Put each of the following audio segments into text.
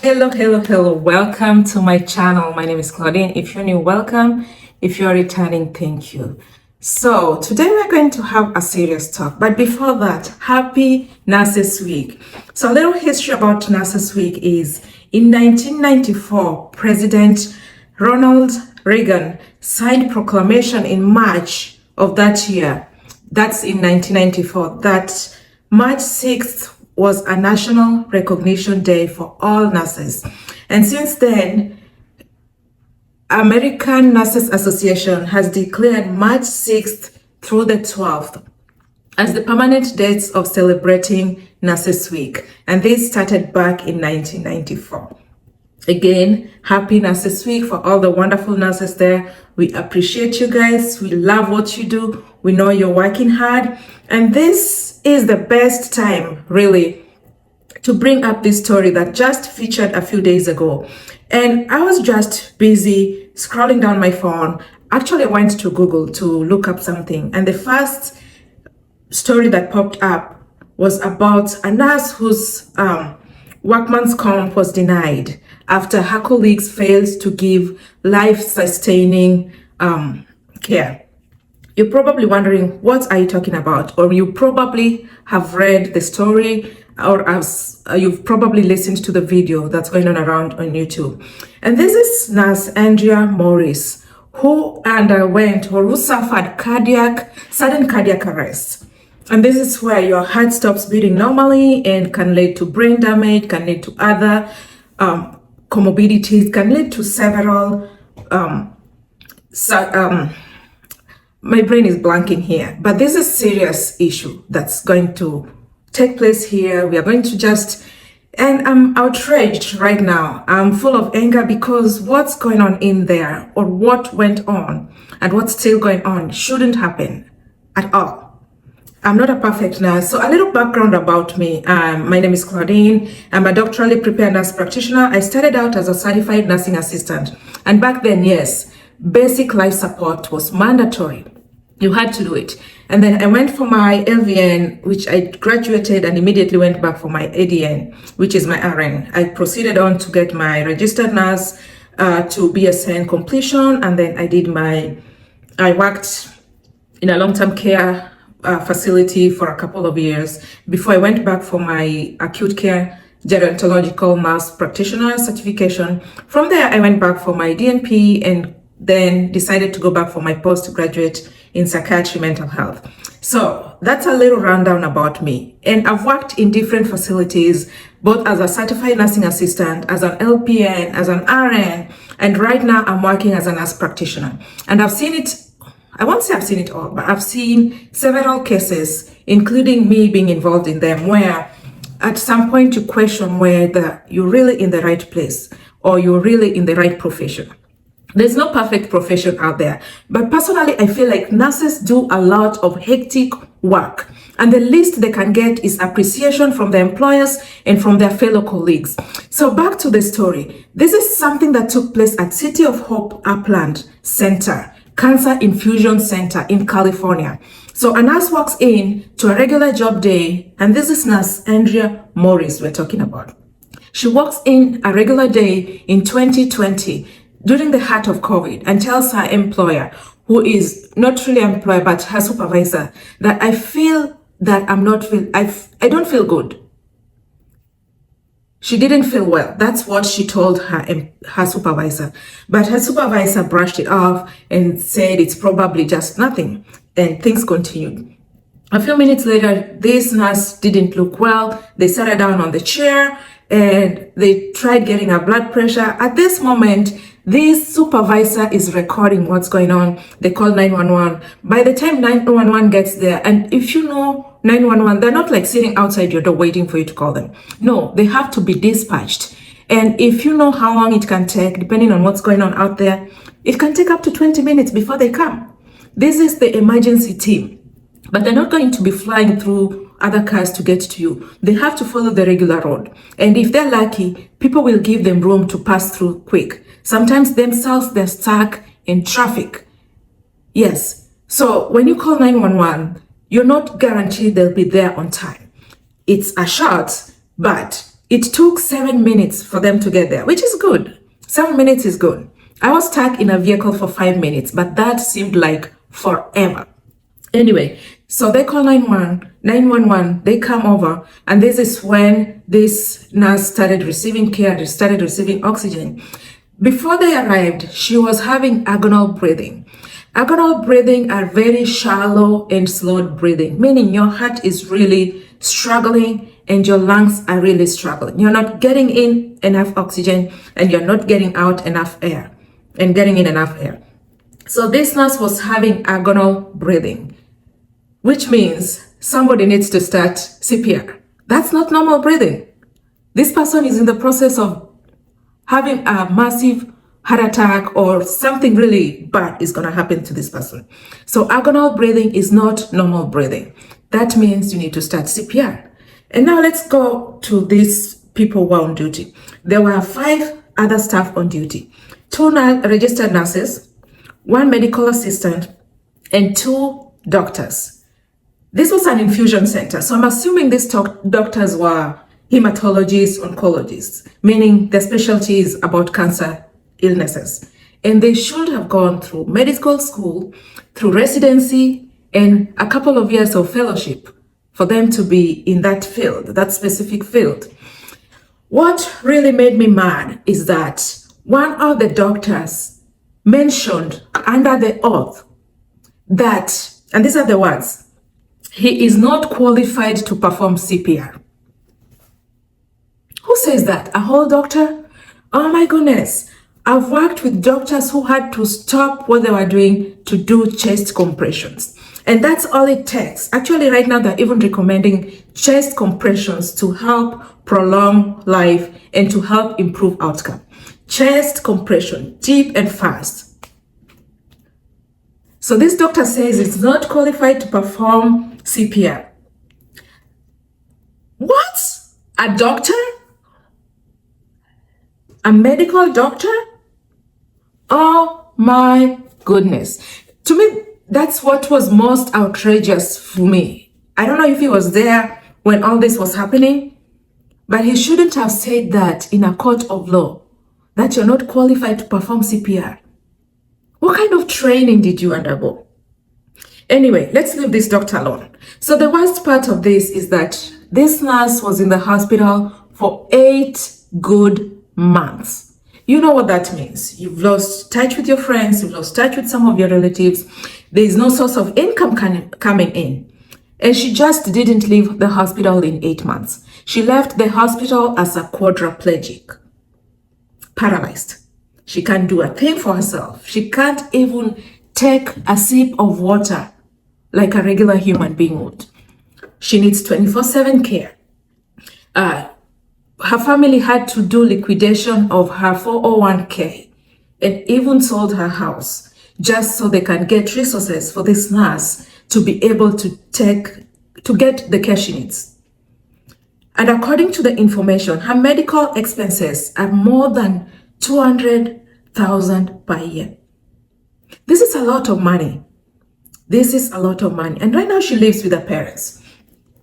Hello. Welcome to my channel. My name is Claudine. If you're new, welcome. If you're returning, thank you. So today we're going to have a serious talk. But before that, happy Nurses Week. So a little history about Nurses Week is in 1994, President Ronald Reagan signed proclamation in March of that year. That's in 1994. That March 6th was a national recognition day for all nurses. And since then, American Nurses Association has declared March 6th through the 12th as the permanent dates of celebrating Nurses Week. And this started back in 1994. Again, happy Nurses Week for all the wonderful nurses there. We appreciate you guys. We love what you do. We know you're working hard. And this is the best time, really, to bring up this story that just featured a few days ago. And I was just busy scrolling down my phone. Actually, I went to Google to look up something. And the first story that popped up was about a nurse whose workman's comp was denied after her colleagues failed to give life-sustaining care. You're probably wondering, what are you talking about? Or you probably have read the story, or you've probably listened to the video that's going on around on YouTube. And this is nurse Andrea Morris, who suffered sudden cardiac arrest. And this is where your heart stops beating normally and can lead to brain damage, can lead to other comorbidities, can lead to several my brain is blanking here, but this is a serious issue that's going to take place here. We are going to and I'm outraged right now. I'm full of anger because what's going on in there, or what went on and what's still going on, shouldn't happen at all. I'm not a perfect nurse. So a little background about me. My name is Claudine. I'm a doctorally prepared nurse practitioner. I started out as a certified nursing assistant. And back then, yes, basic life support was mandatory. You had to do it. And then I went for my LVN, which I graduated, and immediately went back for my ADN, which is my RN. I proceeded on to get my registered nurse to BSN completion. And then I worked in a long-term care facility for a couple of years before I went back for my acute care gerontological nurse practitioner certification. From there, I went back for my DNP and then decided to go back for my postgraduate in psychiatry mental health. So that's a little rundown about me. And I've worked in different facilities, both as a certified nursing assistant, as an LPN, as an RN, and right now I'm working as a nurse practitioner. And I've seen it, I won't say I've seen it all, but I've seen several cases, including me being involved in them, where at some point you question whether you're really in the right place or you're really in the right profession. There's no perfect profession out there, but personally, I feel like nurses do a lot of hectic work, and the least they can get is appreciation from their employers and from their fellow colleagues. So back to the story. This is something that took place at City of Hope Upland Center, Cancer Infusion Center in California. So a nurse walks in to a regular job day, and this is nurse Andrea Morris we're talking about. She walks in a regular day in 2020, during the heart of COVID, and tells her employer, who is not really employer, but her supervisor, that I feel that I don't feel good. She didn't feel well. That's what she told her supervisor. But her supervisor brushed it off and said it's probably just nothing. And things continued. A few minutes later, this nurse didn't look well. They sat her down on the chair and they tried getting her blood pressure. At this moment, this supervisor is recording what's going on. They call 911. By the time 911 gets there, and if you know 911, they're not like sitting outside your door waiting for you to call them. No, they have to be dispatched. And if you know how long it can take, depending on what's going on out there, it can take up to 20 minutes before they come. This is the emergency team, but they're not going to be flying through other cars to get to you. They have to follow the regular road. And if they're lucky, people will give them room to pass through quick. Sometimes themselves, they're stuck in traffic. Yes. So when you call 911, you're not guaranteed they'll be there on time. It's a shot, but It took 7 minutes for them to get there, which is good. 7 minutes is good. I was stuck in a vehicle for 5 minutes, but that seemed like forever. Anyway, so they call 911, they come over, and this is when this nurse started receiving care, they started receiving oxygen. Before they arrived, she was having agonal breathing. Agonal breathing are very shallow and slowed breathing, meaning your heart is really struggling and your lungs are really struggling. You're not getting in enough oxygen and you're not getting out enough air and getting in enough air. So this nurse was having agonal breathing, which means somebody needs to start CPR. That's not normal breathing. This person is in the process of having a massive heart attack or something really bad is going to happen to this person. So agonal breathing is not normal breathing. That means you need to start CPR. And now let's go to these people who are on duty. There were 5 other staff on duty, 2 registered nurses, 1 medical assistant, and 2 doctors. This was an infusion center, so I'm assuming these doctors were hematologists, oncologists, meaning their specialty is about cancer illnesses. And they should have gone through medical school, through residency, and a couple of years of fellowship for them to be in that field, that specific field. What really made me mad is that one of the doctors mentioned under the oath that, and these are the words, he is not qualified to perform CPR. Who says that? A whole doctor? Oh my goodness. I've worked with doctors who had to stop what they were doing to do chest compressions. And that's all it takes. Actually, right now, they're even recommending chest compressions to help prolong life and to help improve outcome. Chest compression, deep and fast. So this doctor says it's not qualified to perform CPR. What? A doctor? A medical doctor? Oh my goodness. To me, that's what was most outrageous for me. I don't know if he was there when all this was happening, but he shouldn't have said that in a court of law, that you're not qualified to perform CPR. What kind of training did you undergo? Anyway, let's leave this doctor alone. So the worst part of this is that this nurse was in the hospital for 8 good months. You know what that means. You've lost touch with your friends, you've lost touch with some of your relatives. There is no source of income coming in. And she just didn't leave the hospital in 8 months. She left the hospital as a quadriplegic, paralyzed. She can't do a thing for herself. She can't even take a sip of water like a regular human being would. She needs 24/7 care. Her family had to do liquidation of her 401k and even sold her house just so they can get resources for this nurse to be able to get the care she needs. And according to the information, her medical expenses are more than 200,000 per year. This is a lot of money. This is a lot of money. And right now she lives with her parents.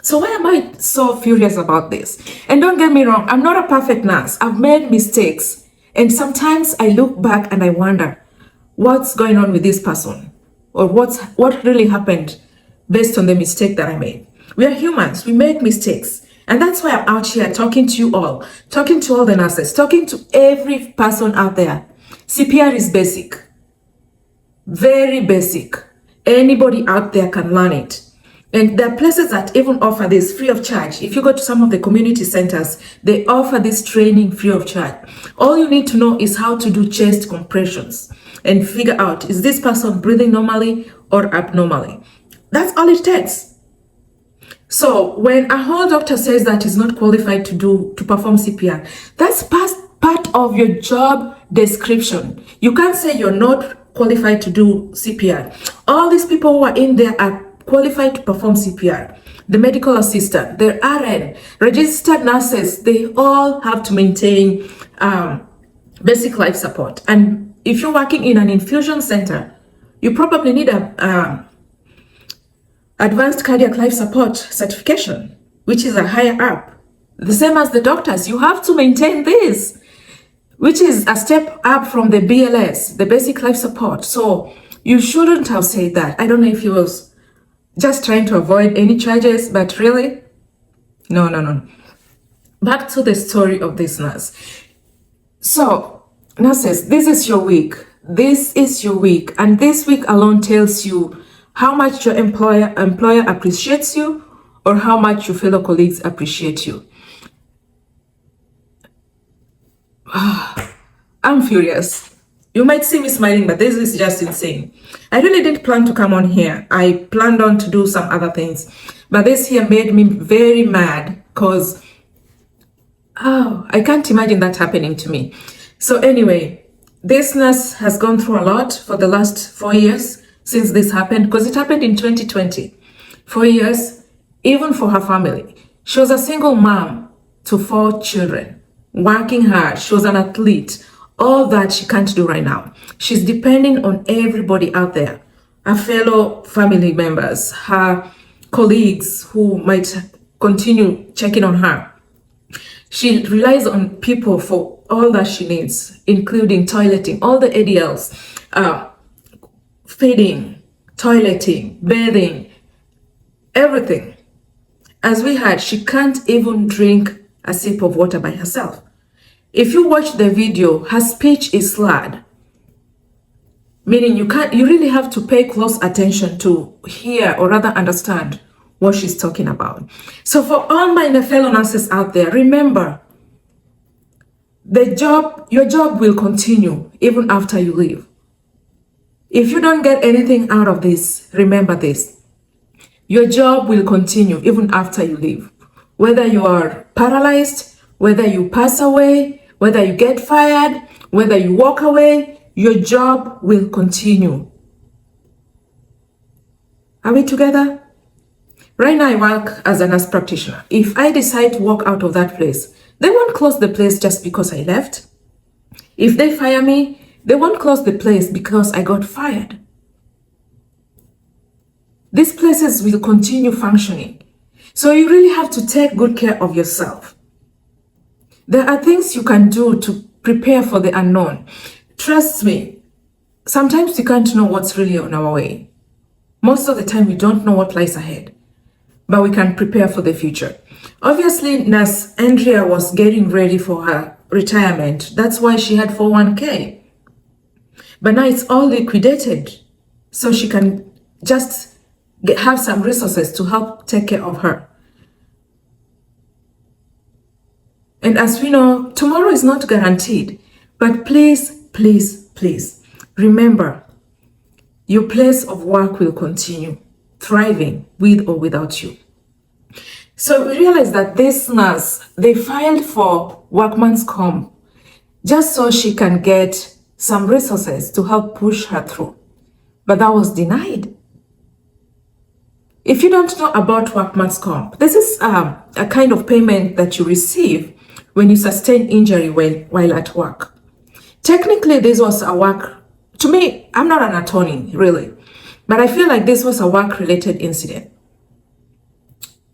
So why am I so furious about this? And don't get me wrong, I'm not a perfect nurse. I've made mistakes. And sometimes I look back and I wonder, what's going on with this person? Or what really happened based on the mistake that I made? We are humans, we make mistakes. And that's why I'm out here talking to you all, talking to all the nurses, talking to every person out there. CPR is basic, very basic. Anybody out there can learn it. And there are places that even offer this free of charge. If you go to some of the community centers, they offer this training free of charge. All you need to know is how to do chest compressions and figure out, is this person breathing normally or abnormally? That's all it takes. So when a whole doctor says that he's not qualified to perform CPR, that's part of your job description. You can't say you're not qualified to do CPR. All these people who are in there are qualified to perform CPR. The medical assistant, the RN, registered nurses, they all have to maintain basic life support. And if you're working in an infusion center, you probably need a advanced cardiac life support certification, which is a higher up. The same as the doctors, you have to maintain this, which is a step up from the BLS, the basic life support. So you shouldn't have said that. I don't know if he was just trying to avoid any charges, but really, no. Back to the story of this nurse. So, nurses, this is your week. This is your week. And this week alone tells you how much your employer appreciates you or how much your fellow colleagues appreciate you. I'm furious. You might see me smiling, but this is just insane. I really didn't plan to come on here. I planned on to do some other things. But this here made me very mad because, I can't imagine that happening to me. So anyway, this nurse has gone through a lot for the last 4 years since this happened, because it happened in 2020. 4 years, even for her family. She was a single mom to 4 children, working hard. She was an athlete. All that she can't do right now. She's depending on everybody out there, her fellow family members, her colleagues who might continue checking on her. She relies on people for all that she needs, including toileting, all the ADLs, feeding, toileting, bathing, everything. As we heard, she can't even drink a sip of water by herself. If you watch the video, her speech is slurred, meaning you really have to pay close attention to hear or rather understand what she's talking about. So for all my fellow nurses out there, remember, your job will continue even after you leave. If you don't get anything out of this, remember this. Your job will continue even after you leave. Whether you are paralyzed, whether you pass away, whether you get fired, whether you walk away, your job will continue. Are we together? Right now I work as a nurse practitioner. If I decide to walk out of that place, they won't close the place just because I left. If they fire me, they won't close the place because I got fired. These places will continue functioning. So you really have to take good care of yourself. There are things you can do to prepare for the unknown. Trust me, sometimes we can't know what's really on our way. Most of the time, we don't know what lies ahead, but we can prepare for the future. Obviously, Nurse Andrea was getting ready for her retirement. That's why she had 401k. But now it's all liquidated, so she can just have some resources to help take care of her. And as we know, tomorrow is not guaranteed. But please, remember, your place of work will continue thriving with or without you. So we realized that this nurse, they filed for workman's comp just so she can get some resources to help push her through. But that was denied. If you don't know about workman's comp, this is a kind of payment that you receive when you sustain injury while at work. Technically, this was a work, to me, I'm not an attorney, really, but I feel like this was a work-related incident.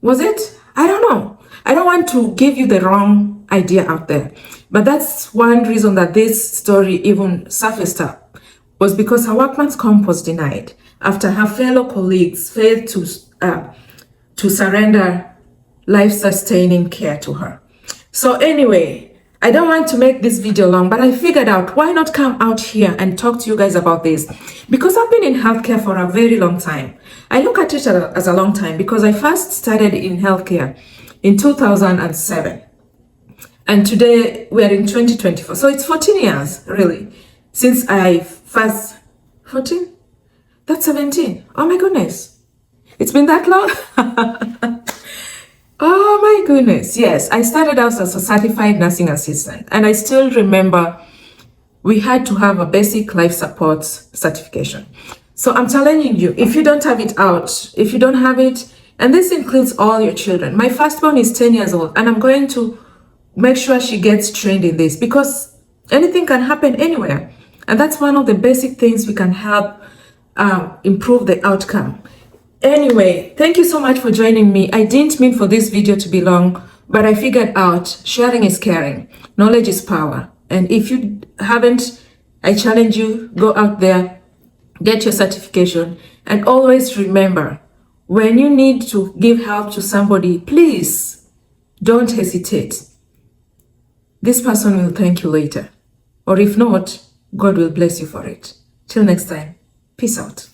Was it? I don't know. I don't want to give you the wrong idea out there, but that's one reason that this story even surfaced up, was because her workman's comp was denied after her fellow colleagues failed to surrender life-sustaining care to her. So anyway, I don't want to make this video long, but I figured out why not come out here and talk to you guys about this, because I've been in healthcare for a very long time. I look at it as a long time because I first started in healthcare in 2007. And today we are in 2024. So it's 14 years, really, since I first, 14? That's 17. Oh my goodness. It's been that long? Oh my goodness. Yes, I started out as a certified nursing assistant, and I still remember we had to have a basic life support certification. So I'm telling you, if you don't have it out, if you don't have it, and this includes all your children. My firstborn is 10 years old, and I'm going to make sure she gets trained in this, because anything can happen anywhere. And that's one of the basic things we can help improve the outcome. Anyway, thank you so much for joining me. I didn't mean for this video to be long, But I figured out sharing is caring, knowledge is power. And if you haven't, I challenge you, go out there, get your certification, and always remember, when you need to give help to somebody, please don't hesitate. This person will thank you later. Or if not, God will bless you for it. Till next time, peace out.